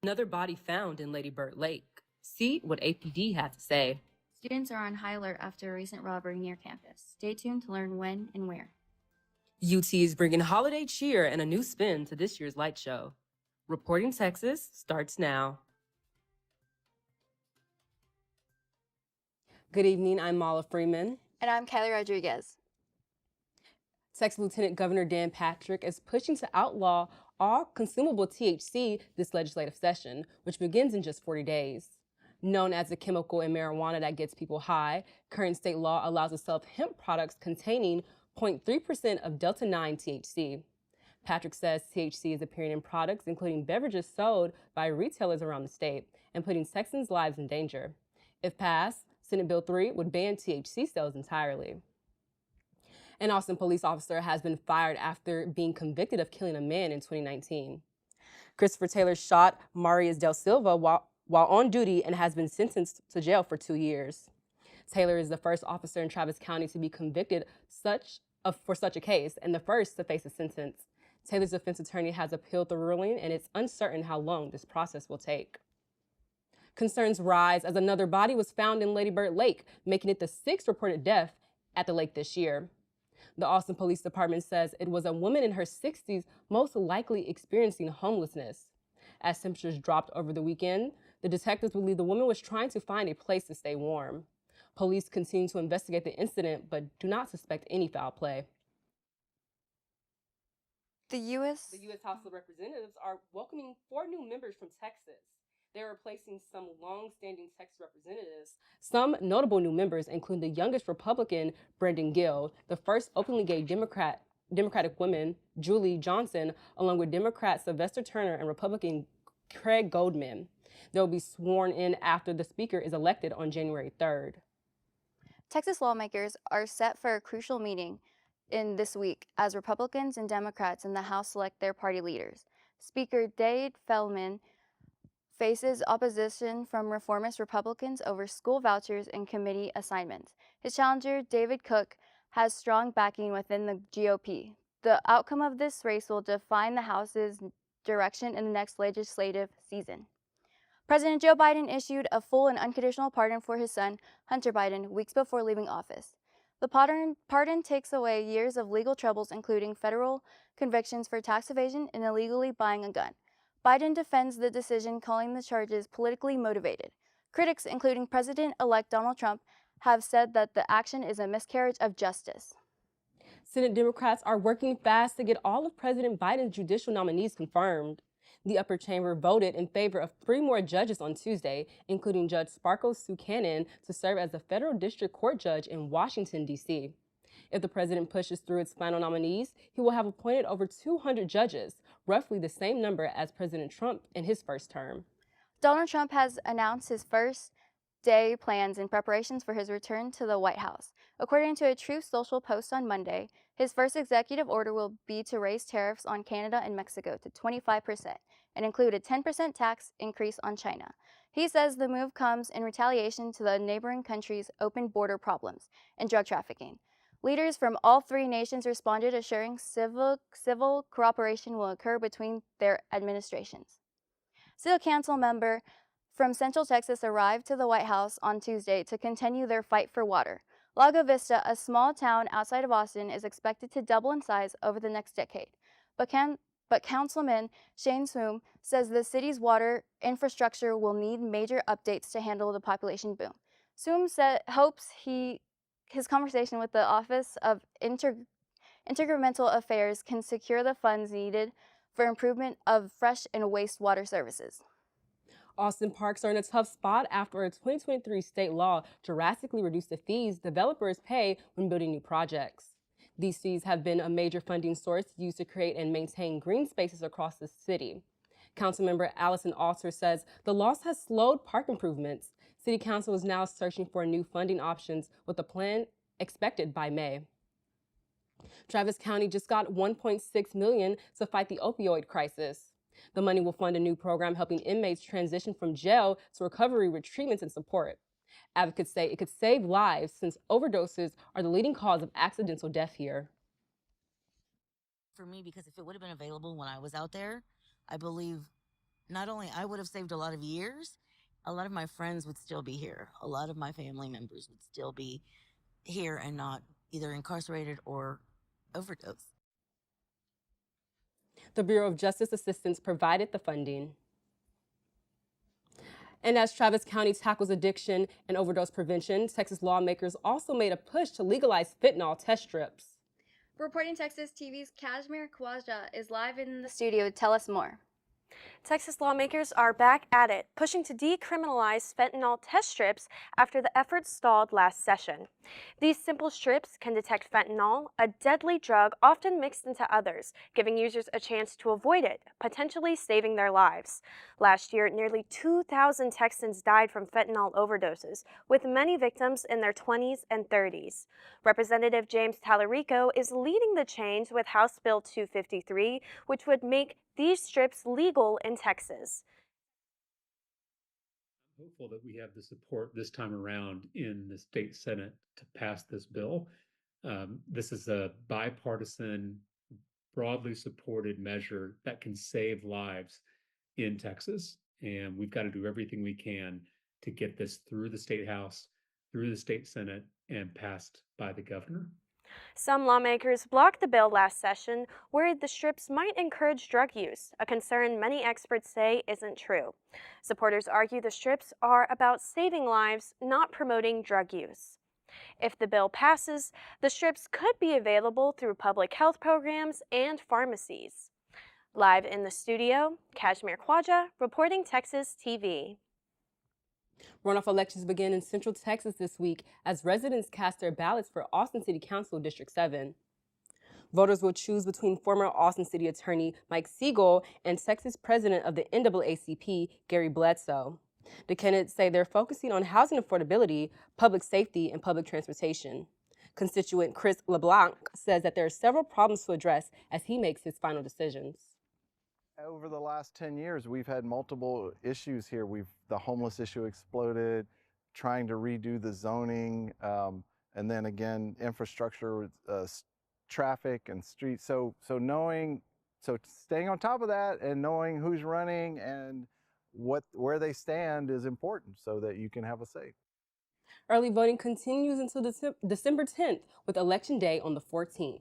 Another body found in Lady Bird Lake. See what APD had to say. Students are on high alert after a recent robbery near campus. Stay tuned to learn when and where. UT is bringing holiday cheer and a new spin to this year's light show. Reporting Texas starts now. Good evening, I'm Mala Freeman. And I'm Kylie Rodriguez. Texas Lieutenant Governor Dan Patrick is pushing to outlaw all consumable THC this legislative session, which begins in just 40 days. Known as a chemical in marijuana that gets people high, current state law allows the sale of hemp products containing 0.3% of Delta-9 THC. Patrick says THC is appearing in products including beverages sold by retailers around the state and putting Texans' lives in danger. If passed, Senate Bill 3 would ban THC sales entirely. An Austin police officer has been fired after being convicted of killing a man in 2019. Christopher Taylor shot Marius Del Silva while on duty and has been sentenced to jail for 2 years. Taylor is the first officer in Travis County to be convicted for such a case and the first to face a sentence. Taylor's defense attorney has appealed the ruling, and it's uncertain how long this process will take. Concerns rise as another body was found in Lady Bird Lake, making it the 6th reported death at the lake this year. The Austin Police Department says it was a woman in her 60s, most likely experiencing homelessness. As temperatures dropped over the weekend, the detectives believe the woman was trying to find a place to stay warm. Police continue to investigate the incident, but do not suspect any foul play. The U.S. House of Representatives are welcoming 4 new members from Texas. They're replacing some long-standing Texas representatives. Some notable new members include the youngest Republican, Brendan Gill, the first openly gay Democratic woman, Julie Johnson, along with Democrat Sylvester Turner and Republican Craig Goldman. They'll be sworn in after the Speaker is elected on January 3rd. Texas lawmakers are set for a crucial meeting in this week as Republicans and Democrats in the House select their party leaders. Speaker Dade Feldman faces opposition from reformist Republicans over school vouchers and committee assignments. His challenger, David Cook, has strong backing within the GOP. The outcome of this race will define the House's direction in the next legislative season. President Joe Biden issued a full and unconditional pardon for his son, Hunter Biden, weeks before leaving office. The pardon takes away years of legal troubles, including federal convictions for tax evasion and illegally buying a gun. Biden defends the decision, calling the charges politically motivated. Critics, including President-elect Donald Trump, have said that the action is a miscarriage of justice. Senate Democrats are working fast to get all of President Biden's judicial nominees confirmed. The upper chamber voted in favor of 3 more judges on Tuesday, including Judge Sparkle Sue Cannon to serve as the federal district court judge in Washington, D.C. If the president pushes through its final nominees, he will have appointed over 200 judges, roughly the same number as President Trump in his first term. Donald Trump has announced his first day plans and preparations for his return to the White House. According to a Truth Social post on Monday, his first executive order will be to raise tariffs on Canada and Mexico to 25% and include a 10% tax increase on China. He says the move comes in retaliation to the neighboring countries' open border problems and drug trafficking. Leaders from all 3 nations responded, assuring civil cooperation will occur between their administrations. City Council member from Central Texas arrived to the White House on Tuesday to continue their fight for water. Lago Vista, a small town outside of Austin, is expected to double in size over the next decade. But Councilman Shane Swoom says the city's water infrastructure will need major updates to handle the population boom. Swoom hopes his conversation with the Office of Intergovernmental Affairs can secure the funds needed for improvement of fresh and wastewater services. Austin parks are in a tough spot after a 2023 state law drastically reduced the fees developers pay when building new projects. These fees have been a major funding source used to create and maintain green spaces across the city. Councilmember Allison Alter says the loss has slowed park improvements. City Council is now searching for new funding options with a plan expected by May. Travis County just got $1.6 million to fight the opioid crisis. The money will fund a new program helping inmates transition from jail to recovery with treatments and support. Advocates say it could save lives since overdoses are the leading cause of accidental death here. For me, because if it would have been available when I was out there, I believe not only I would have saved a lot of years, a lot of my friends would still be here. A lot of my family members would still be here and not either incarcerated or overdose. The Bureau of Justice Assistance provided the funding. And as Travis County tackles addiction and overdose prevention, Texas lawmakers also made a push to legalize fentanyl test strips. Reporting Texas TV's Kashmir Khwaja is live in the studio to tell us more. Texas lawmakers are back at it, pushing to decriminalize fentanyl test strips after the efforts stalled last session. These simple strips can detect fentanyl, a deadly drug often mixed into others, giving users a chance to avoid it, potentially saving their lives. Last year, nearly 2,000 Texans died from fentanyl overdoses, with many victims in their 20s and 30s. Representative James Tallarico is leading the change with House Bill 253, which would make these strips legal in Texas. I'm hopeful that we have the support this time around in the state Senate to pass this bill. This is a bipartisan, broadly supported measure that can save lives in Texas. And we've got to do everything we can to get this through the state House, through the state Senate, and passed by the governor. Some lawmakers blocked the bill last session, worried the strips might encourage drug use, a concern many experts say isn't true. Supporters argue the strips are about saving lives, not promoting drug use. If the bill passes, the strips could be available through public health programs and pharmacies. Live in the studio, Kashmir Khwaja, reporting Texas TV. Runoff elections begin in Central Texas this week as residents cast their ballots for Austin City Council District 7. Voters will choose between former Austin City Attorney Mike Siegel and Texas President of the NAACP, Gary Bledsoe. The candidates say they're focusing on housing affordability, public safety, and public transportation. Constituent Chris LeBlanc says that there are several problems to address as he makes his final decisions. Over the last 10 years, we've had multiple issues here. The homeless issue exploded, trying to redo the zoning, and then again, infrastructure, traffic and streets. So staying on top of that and knowing who's running and where they stand is important so that you can have a say. Early voting continues until December 10th with Election Day on the 14th.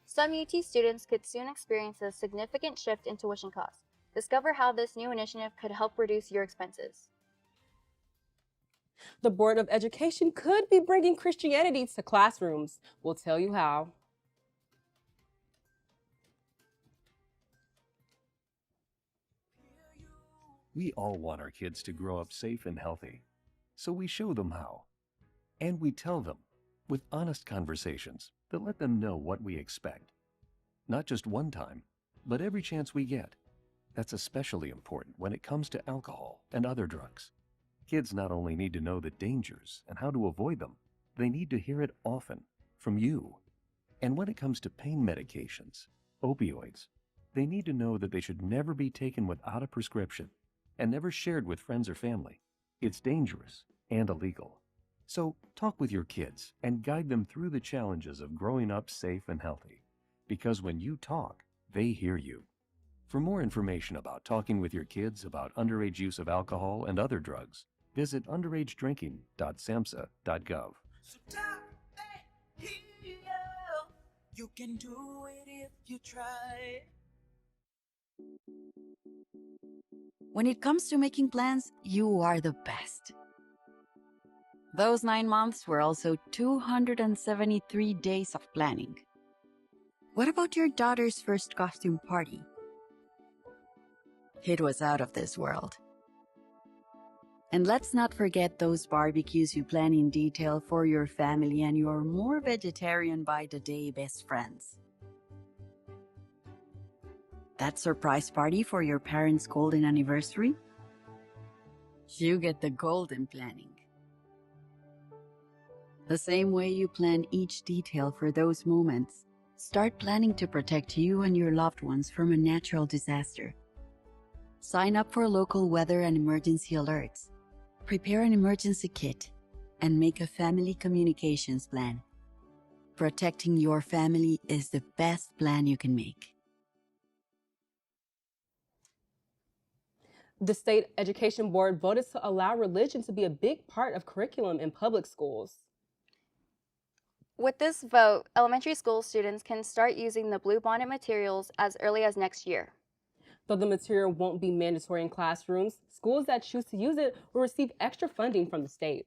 Some UT students could soon experience a significant shift in tuition costs. Discover how this new initiative could help reduce your expenses. The Board of Education could be bringing Christianity to classrooms. We'll tell you how. We all want our kids to grow up safe and healthy, so we show them how. And we tell them with honest conversations that let them know what we expect. Not just one time, but every chance we get. That's especially important when it comes to alcohol and other drugs. Kids not only need to know the dangers and how to avoid them, they need to hear it often from you. And when it comes to pain medications, opioids, they need to know that they should never be taken without a prescription and never shared with friends or family. It's dangerous and illegal. So talk with your kids and guide them through the challenges of growing up safe and healthy. Because when you talk, they hear you. For more information about talking with your kids about underage use of alcohol and other drugs, visit underagedrinking.samhsa.gov. So you can do it if you try. When it comes to making plans, you are the best. Those 9 months were also 273 days of planning. What about your daughter's first costume party? It was out of this world. And let's not forget those barbecues you plan in detail for your family and your more vegetarian by the day best friends. That surprise party for your parents' golden anniversary? You get the golden planning. The same way you plan each detail for those moments, start planning to protect you and your loved ones from a natural disaster. Sign up for local weather and emergency alerts. Prepare an emergency kit and make a family communications plan. Protecting your family is the best plan you can make. The State Education Board voted to allow religion to be a big part of curriculum in public schools. With this vote, elementary school students can start using the Bluebonnet materials as early as next year. Though the material won't be mandatory in classrooms, schools that choose to use it will receive extra funding from the state.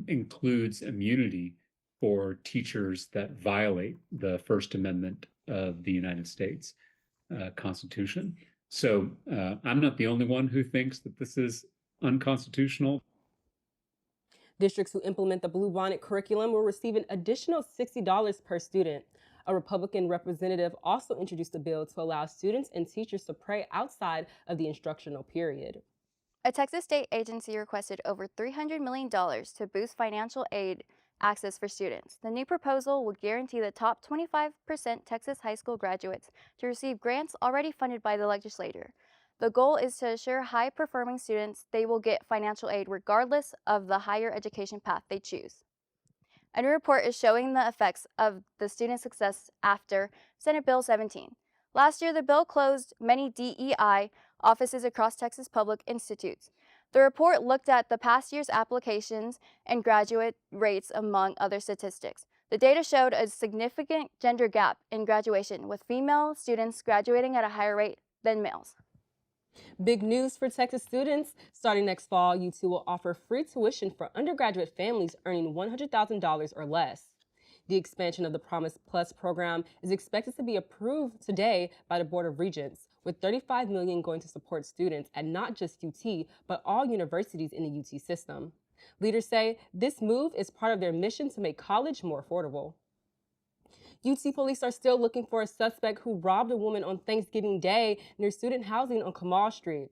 Includes immunity for teachers that violate the First Amendment of the United States Constitution. So I'm not the only one who thinks that this is unconstitutional. Districts who implement the Bluebonnet curriculum will receive an additional $60 per student. A Republican representative also introduced a bill to allow students and teachers to pray outside of the instructional period. A Texas state agency requested over $300 million to boost financial aid access for students. The new proposal will guarantee the top 25% Texas high school graduates to receive grants already funded by the legislature. The goal is to assure high-performing students they will get financial aid regardless of the higher education path they choose. A new report is showing the effects of the student success after Senate Bill 17. Last year, the bill closed many DEI offices across Texas public institutes. The report looked at the past year's applications and graduate rates, among other statistics. The data showed a significant gender gap in graduation, with female students graduating at a higher rate than males. Big news for Texas students. Starting next fall, UT will offer free tuition for undergraduate families earning $100,000 or less. The expansion of the Promise Plus program is expected to be approved today by the Board of Regents, with $35 million going to support students at not just UT, but all universities in the UT system. Leaders say this move is part of their mission to make college more affordable. UT police are still looking for a suspect who robbed a woman on Thanksgiving Day near student housing on Kamal Street.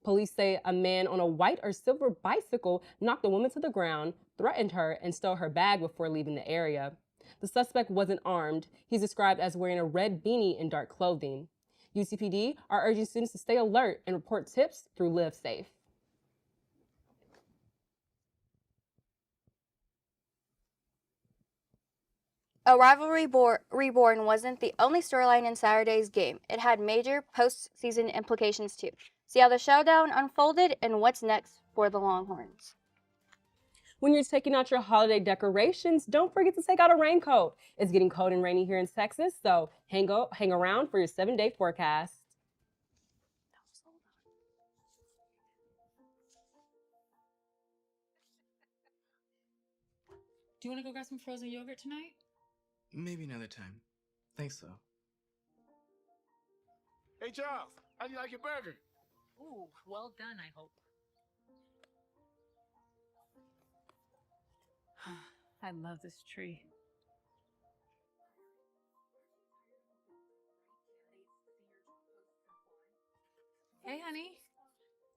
Police say a man on a white or silver bicycle knocked the woman to the ground, threatened her, and stole her bag before leaving the area. The suspect wasn't armed. He's described as wearing a red beanie and dark clothing. UCPD are urging students to stay alert and report tips through Live Safe. A rivalry reborn wasn't the only storyline in Saturday's game. It had major postseason implications too. See how the showdown unfolded and what's next for the Longhorns. When you're taking out your holiday decorations, don't forget to take out a raincoat. It's getting cold and rainy here in Texas, so hang around for your 7-day forecast. Do you want to go grab some frozen yogurt tonight? Maybe another time. Thanks, though. Hey, Charles, how do you like your burger? Ooh, well done, I hope. I love this tree. Hey, honey.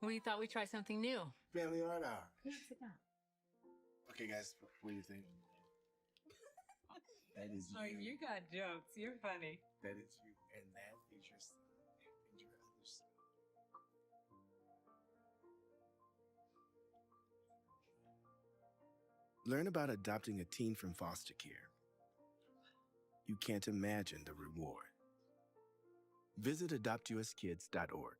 We thought we'd try something new. Family art hour. Sit down. Okay, guys, what do you think? That is Oh, you got jokes. You're funny. That is you, and that is your son, and your other son. Learn about adopting a teen from foster care. You can't imagine the reward. Visit adoptuskids.org.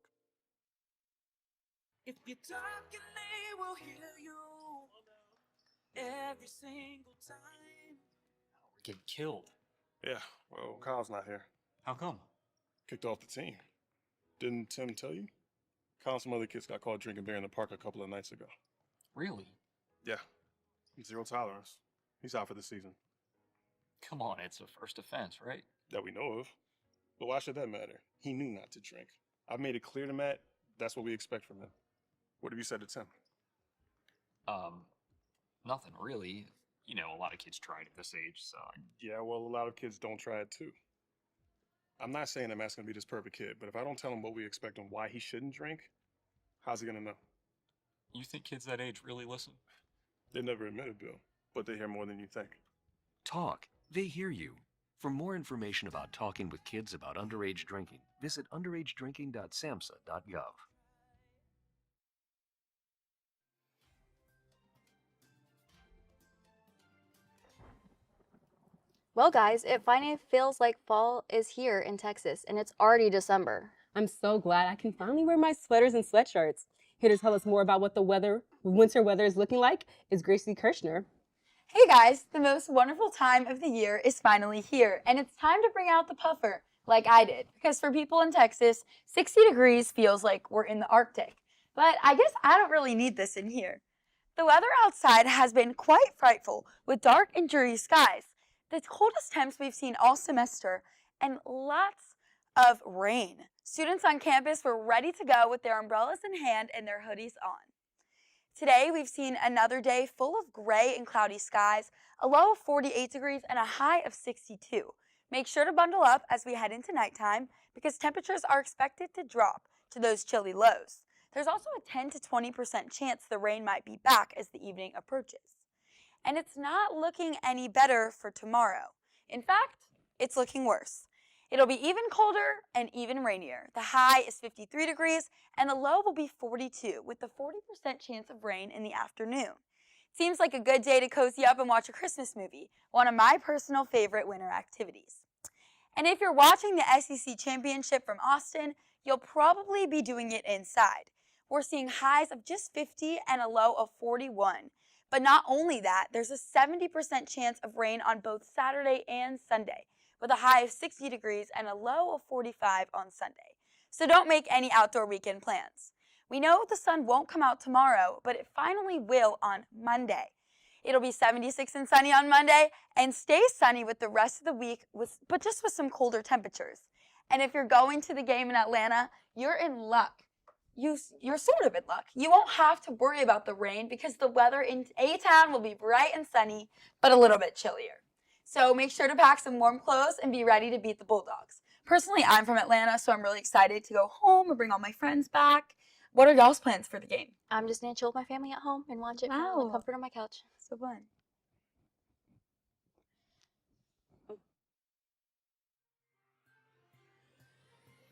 If you talk and they will hear you every single time. We're getting killed. Yeah, well, Kyle's not here. How come? Kicked off the team. Didn't Tim tell you? Kyle and some other kids got caught drinking beer in the park a couple of nights ago. Really? Yeah. Zero tolerance. He's out for the season. Come on, it's a first offense, right? That we know of. But why should that matter? He knew not to drink. I've made it clear to Matt that's what we expect from him. What have you said to Tim? Nothing really. You know, a lot of kids try it at this age, so. Yeah, well, a lot of kids don't try it too. I'm not saying that Matt's gonna be this perfect kid, but if I don't tell him what we expect and why he shouldn't drink, how's he gonna know? You think kids that age really listen? They never admit it, Bill, but they hear more than you think. Talk. They hear you. For more information about talking with kids about underage drinking, visit underagedrinking.samhsa.gov. Well, guys, it finally feels like fall is here in Texas, and it's already December. I'm so glad I can finally wear my sweaters and sweatshirts. Here to tell us more about what the winter weather is looking like is Gracie Kirschner. Hey guys, the most wonderful time of the year is finally here, and it's time to bring out the puffer, like I did, because for people in Texas, 60 degrees feels like we're in the Arctic. But I guess I don't really need this in here. The weather outside has been quite frightful, with dark and dreary skies, the coldest temps we've seen all semester, and lots of rain. Students on campus were ready to go with their umbrellas in hand and their hoodies on. Today, we've seen another day full of gray and cloudy skies, a low of 48 degrees and a high of 62. Make sure to bundle up as we head into nighttime because temperatures are expected to drop to those chilly lows. There's also a 10 to 20% chance the rain might be back as the evening approaches. And it's not looking any better for tomorrow. In fact, it's looking worse. It'll be even colder and even rainier. The high is 53 degrees and the low will be 42 with a 40% chance of rain in the afternoon. Seems like a good day to cozy up and watch a Christmas movie, one of my personal favorite winter activities. And if you're watching the SEC Championship from Austin, you'll probably be doing it inside. We're seeing highs of just 50 and a low of 41. But not only that, there's a 70% chance of rain on both Saturday and Sunday, with a high of 60 degrees and a low of 45 on Sunday. So don't make any outdoor weekend plans. We know the sun won't come out tomorrow, but it finally will on Monday. It'll be 76 and sunny on Monday and stay sunny with the rest of the week, but just with some colder temperatures. And if you're going to the game in Atlanta, you're in luck. You're sort of in luck. You won't have to worry about the rain because the weather in A-Town will be bright and sunny, but a little bit chillier. So make sure to pack some warm clothes and be ready to beat the Bulldogs. Personally, I'm from Atlanta, so I'm really excited to go home and bring all my friends back. What are y'all's plans for the game? I'm just going to chill with my family at home and watch it from the comfort of my couch. So fun.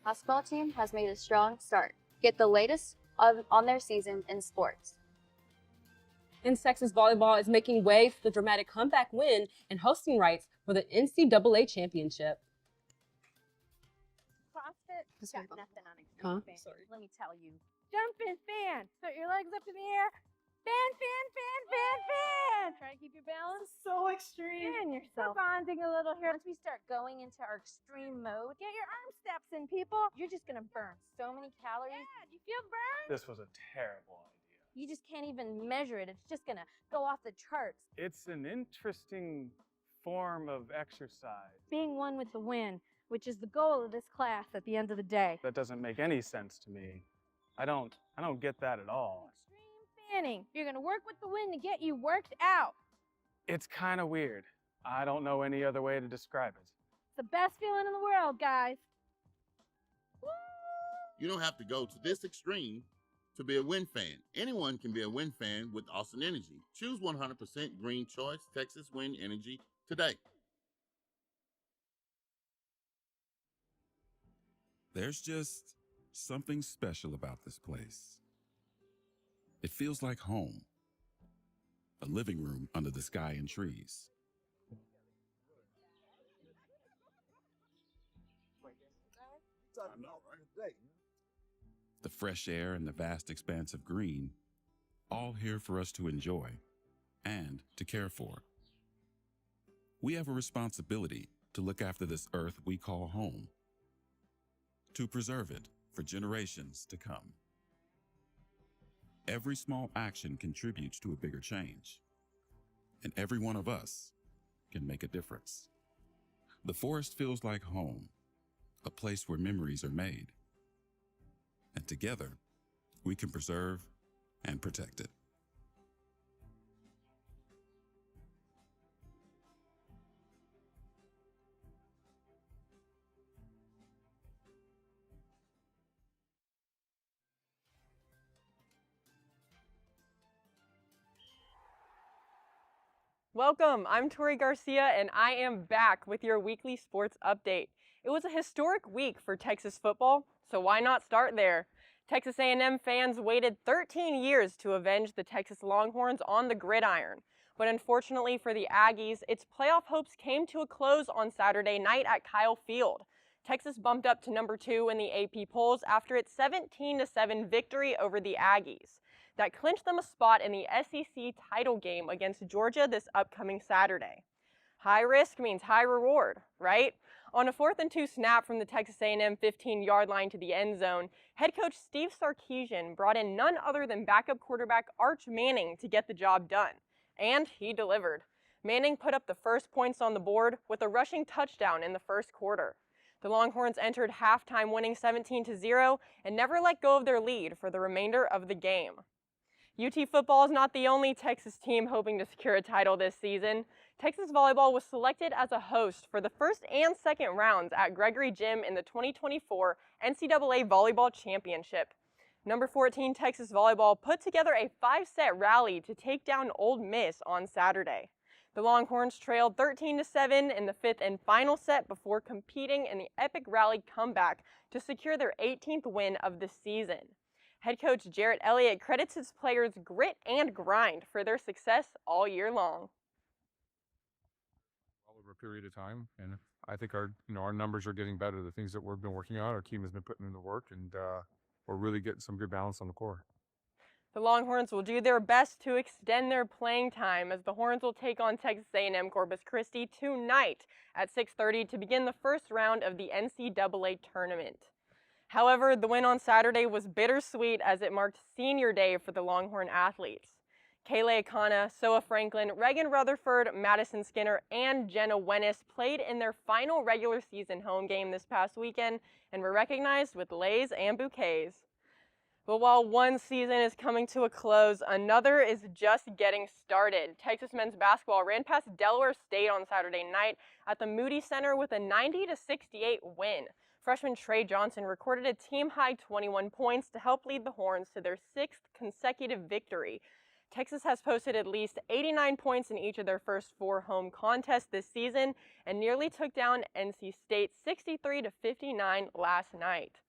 Basketball team has made a strong start. Get the latest on their season in sports. And Texas volleyball is making way for the dramatic comeback win and hosting rights for the NCAA championship. CrossFit got nothing on it. Huh? Sorry. Let me tell you. Jump and fan. Put your legs up in the air. Fan, fan, fan, fan, fan. Try to keep your balance. So extreme. And yourself. We're bonding a little here. Once we start going into our extreme mode, get your arm steps in, people. You're just going to burn so many calories. Yeah, do you feel burned? This was a terrible idea. You just can't even measure it. It's just going to go off the charts. It's an interesting form of exercise. Being one with the wind, which is the goal of this class at the end of the day. That doesn't make any sense to me. I don't get that at all. Fanning. You're going to work with the wind to get you worked out. It's kind of weird. I don't know any other way to describe it. It's the best feeling in the world, guys. You don't have to go to this extreme to be a wind fan. Anyone can be a wind fan with Austin Energy. Choose 100% green choice Texas Wind Energy today. There's just something special about this place. It feels like home. A living room under the sky and trees. The fresh air and the vast expanse of green, all here for us to enjoy and to care for. We have a responsibility to look after this earth we call home, to preserve it for generations to come. Every small action contributes to a bigger change, and every one of us can make a difference. The forest feels like home, a place where memories are made, and together we can preserve and protect it. Welcome, I'm Tori Garcia and I am back with your weekly sports update. It was a historic week for Texas football, so why not start there? Texas A&M fans waited 13 years to avenge the Texas Longhorns on the gridiron. But unfortunately for the Aggies, its playoff hopes came to a close on Saturday night at Kyle Field. Texas bumped up to number 2 in the AP polls after its 17-7 victory over the Aggies. That clinched them a spot in the SEC title game against Georgia this upcoming Saturday. High risk means high reward, right? On a 4th and 2 snap from the Texas A&M 15-yard line to the end zone, head coach Steve Sarkisian brought in none other than backup quarterback Arch Manning to get the job done. And he delivered. Manning put up the first points on the board with a rushing touchdown in the first quarter. The Longhorns entered halftime winning 17-0 and never let go of their lead for the remainder of the game. UT football is not the only Texas team hoping to secure a title this season. Texas volleyball was selected as a host for the first and second rounds at Gregory Gym in the 2024 NCAA Volleyball Championship. Number 14 Texas volleyball put together a 5-set rally to take down Ole Miss on Saturday. The Longhorns trailed 13-7 in the 5th and final set before competing in the epic rally comeback to secure their 18th win of the season. Head coach Jarrett Elliott credits his players' grit and grind for their success all year long. Over a period of time, and I think our numbers are getting better. The things that we've been working on, our team has been putting in the work, and we're really getting some good balance on the core. The Longhorns will do their best to extend their playing time as the Horns will take on Texas A&M Corpus Christi tonight at 6:30 to begin the first round of the NCAA tournament. However, the win on Saturday was bittersweet as it marked senior day for the Longhorn athletes. Kayla Akana, Soa Franklin, Reagan Rutherford, Madison Skinner, and Jenna Wennis played in their final regular season home game this past weekend and were recognized with leis and bouquets. But while one season is coming to a close, another is just getting started. Texas men's basketball ran past Delaware State on Saturday night at the Moody Center with a 90-68 win. Freshman Trey Johnson recorded a team-high 21 points to help lead the Horns to their 6th consecutive victory. Texas has posted at least 89 points in each of their first 4 home contests this season and nearly took down NC State 63-59 last night.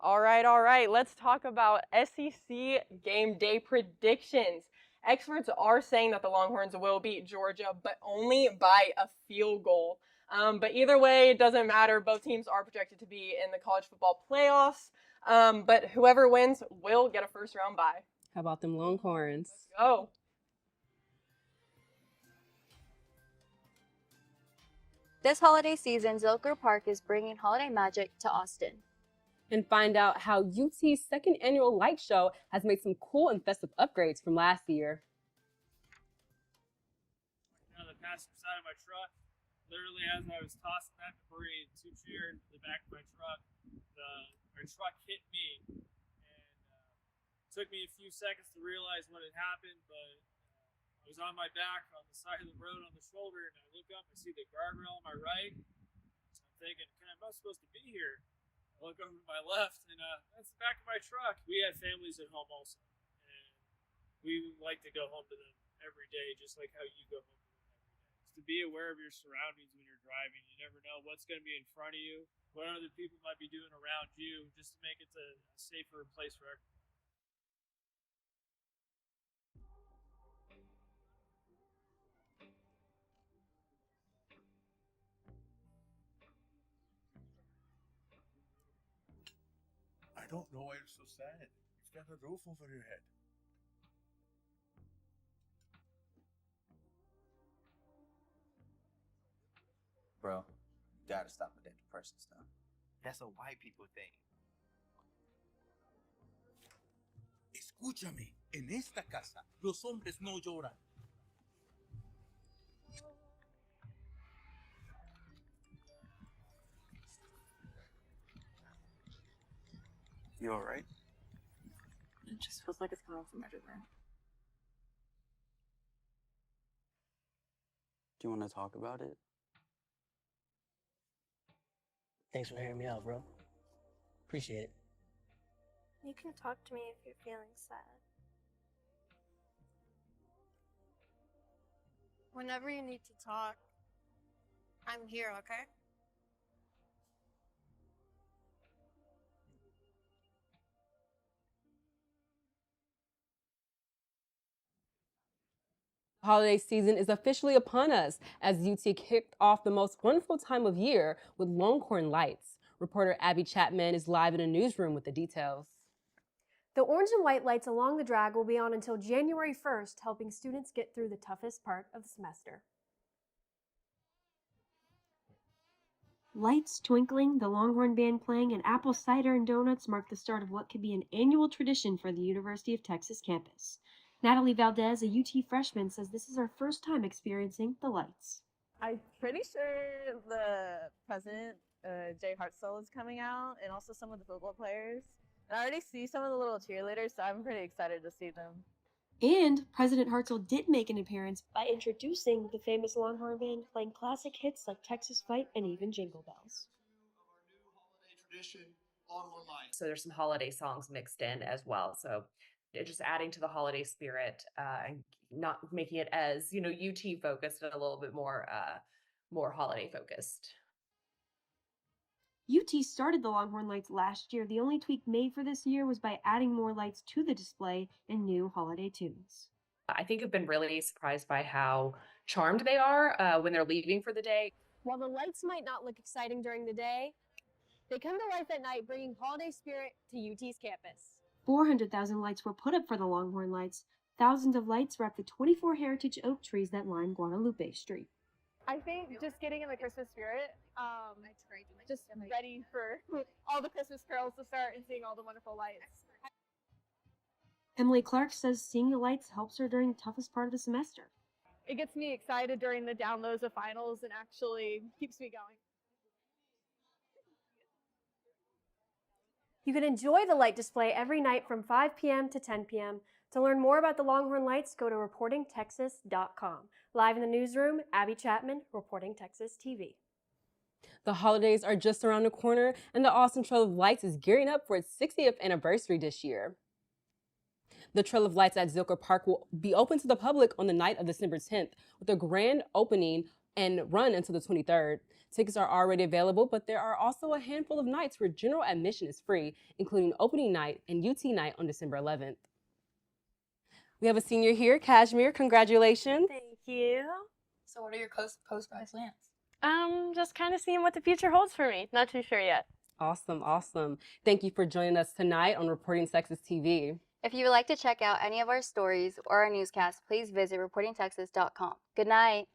All right, let's talk about SEC game day predictions. Experts are saying that the Longhorns will beat Georgia, but only by a field goal. But either way, it doesn't matter. Both teams are projected to be in the college football playoffs, but whoever wins will get a first-round bye. How about them Longhorns? Let's go. This holiday season, Zilker Park is bringing holiday magic to Austin. And find out how UT's 2nd annual light show has made some cool and festive upgrades from last year. On the passenger side of my truck, literally as I was tossing that debris into the back of my truck, my truck hit me, and it took me a few seconds to realize what had happened, but I was on my back on the side of the road on the shoulder, and I look up and see the guardrail on my right. So I'm thinking, am I supposed to be here? I look over to my left, and that's the back of my truck. We had families at home also, and we like to go home to them every day, just like how you go home to them every day. Just to be aware of your surroundings when you're driving. You never know what's going to be in front of you, what other people might be doing around you, just to make it a safer place for everyone. I don't know why you're so sad. You've got a roof over your head. Bro, you gotta stop with that depression stuff. That's a white people thing. Escúchame, en esta casa los hombres no lloran. You alright? It just feels like it's coming from everywhere. Do you want to talk about it? Thanks for hearing me out, bro. Appreciate it. You can talk to me if you're feeling sad. Whenever you need to talk, I'm here, okay? Holiday season is officially upon us as UT kicked off the most wonderful time of year with Longhorn Lights. Reporter Abby Chapman is live in a newsroom with the details. The orange and white lights along the drag will be on until January 1st, helping students get through the toughest part of the semester. Lights twinkling, the Longhorn Band playing, and apple cider and donuts mark the start of what could be an annual tradition for the University of Texas campus. Natalie Valdez, a UT freshman, says this is her first time experiencing the lights. I'm pretty sure the president, Jay Hartzell, is coming out, and also some of the football players. And I already see some of the little cheerleaders, so I'm pretty excited to see them. And President Hartzell did make an appearance by introducing the famous Longhorn Band, playing classic hits like Texas Fight and even Jingle Bells. So there's some holiday songs mixed in as well. So just adding to the holiday spirit and not making it as, UT focused and a little bit more holiday focused. UT started the Longhorn Lights last year. The only tweak made for this year was by adding more lights to the display and new holiday tunes. I think I've been really surprised by how charmed they are when they're leaving for the day. While the lights might not look exciting during the day, they come to life at night, bringing holiday spirit to UT's campus. 400,000 lights were put up for the Longhorn Lights. Thousands of lights wrap the 24 heritage oak trees that line Guadalupe Street. I think just getting in the Christmas spirit, just ready for all the Christmas carols to start and seeing all the wonderful lights. Emily Clark says seeing the lights helps her during the toughest part of the semester. It gets me excited during the down lows of finals and actually keeps me going. You can enjoy the light display every night from 5 p.m. to 10 p.m. To learn more about the Longhorn Lights, go to reportingtexas.com. Live in the newsroom, Abby Chapman, Reporting Texas TV. The holidays are just around the corner, and the Austin Trail of Lights is gearing up for its 60th anniversary this year. The Trail of Lights at Zilker Park will be open to the public on the night of December 10th, with a grand opening and run until the 23rd. Tickets are already available, but there are also a handful of nights where general admission is free, including opening night and UT night on December 11th. We have a senior here, Kashmir. Congratulations. Thank you. So what are your post-grad plans? Just kind of seeing what the future holds for me. Not too sure yet. Awesome, awesome. Thank you for joining us tonight on Reporting Texas TV. If you would like to check out any of our stories or our newscasts, please visit reportingtexas.com. Good night.